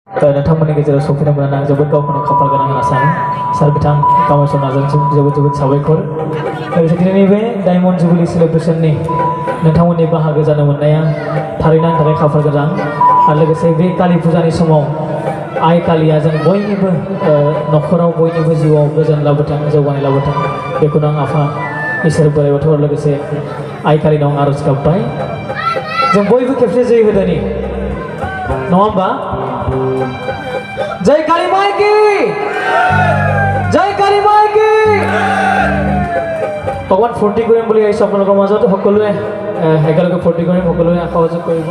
नोंथांमोननि गेजेराव सफैनो मोननानै आं जोबोद गावखौनो खाफाल गोनां होनना सानो सार बिथां कामाख्या नार्जारिसिम जोबोद साबायखर लोगोसे दिनैनि बे डायमन्ड जुबिली सेलेब्रेसननि नोंथांमोननि बाहागो जानो मोननाया थारैनो आंनि थाखाय खाफाल गोनां आरो लोगोसे बे कालि फुजानि समाव आइ कालिया जों बयनिबो न'खराव बयनिबो जिउआव गोजोन लाबोथों जौगानाय लाबोथों बेखौनो आं आफा इसोर बोराइ बाथौ लोगोसे आइ कालिनाव आर'ज गाबबाय जों बयबो खेबसे जय होदोनि नङा होमबा जय काली माई की जय काली माई की भगवान फूर्ति কৰিম বুলি আহিছো আপোনালোকৰ মাজত সকলোৱে একেলগে ফূৰ্তি কৰিম সকলোৱে সহযোগ কৰিব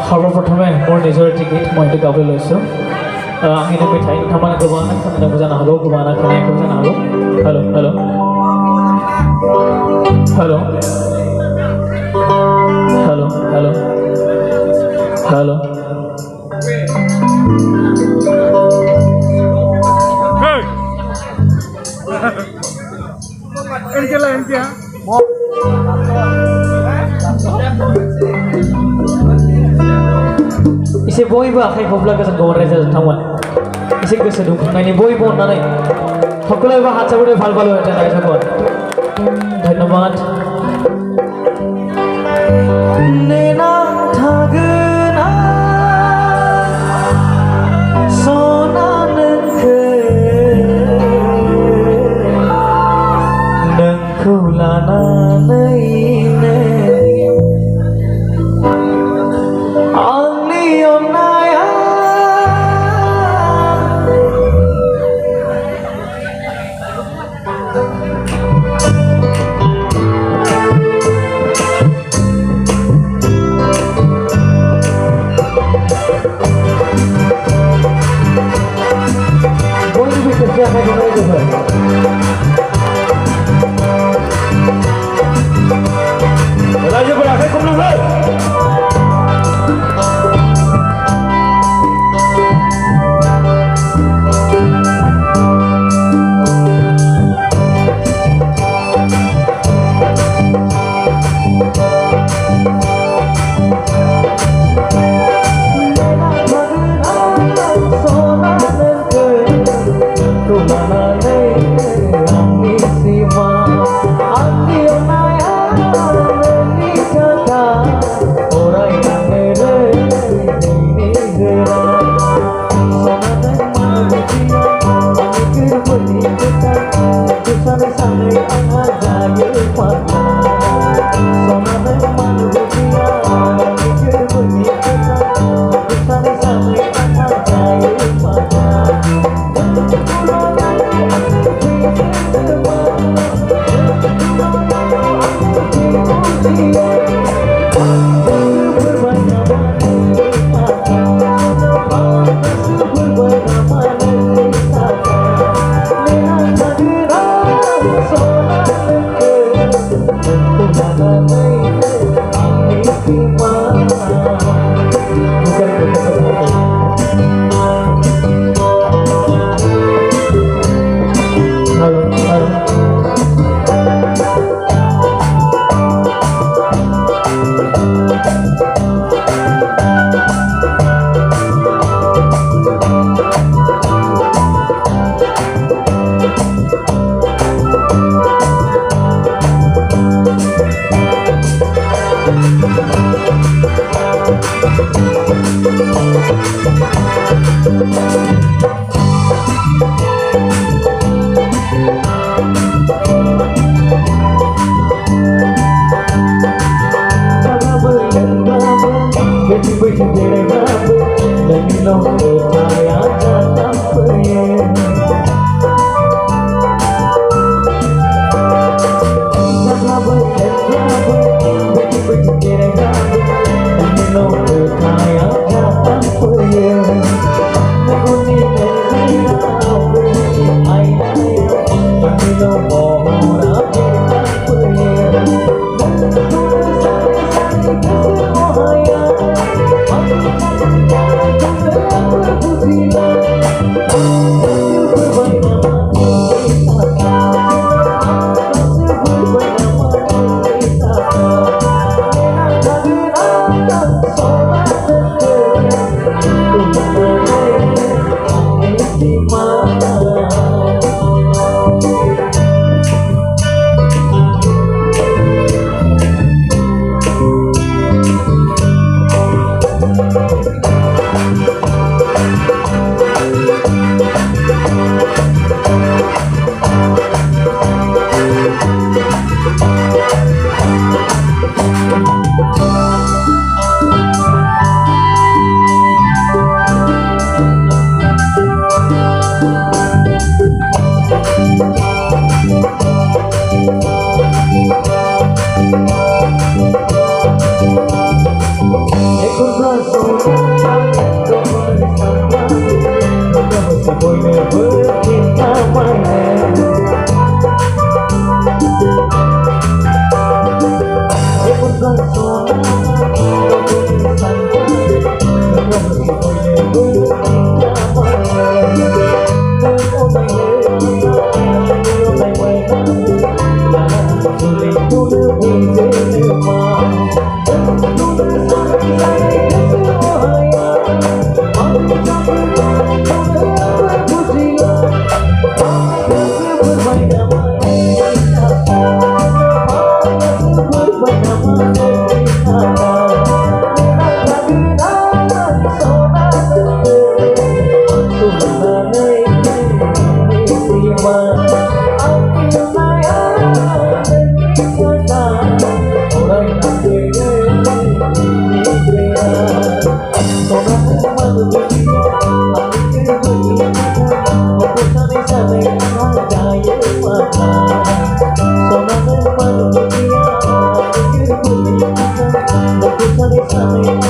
সৰ্বপ্ৰথমে মোৰ নিজৰ টিকেট মই এইটো গাবলৈ লৈছোঁ আমি মেঠাই নথমানে গোবানা খানা জানা হ'ব গোবানা খানা একো জানা হ'ব hello' hello' hello hello hello hello इसे बयबो आखाइ खबला गोजोन गौर रायजो थांमोन इसे गोसो दुंखांनायनि बयबो अननानै সকলোৱে হাতচাপৰি ভাল ভাল হৈ যায় সকল ধন্যবাদ নেনা থাগনা সনা नोंखौ लानानैनो आंनि अननाया राजा पर आके कौन है Amin.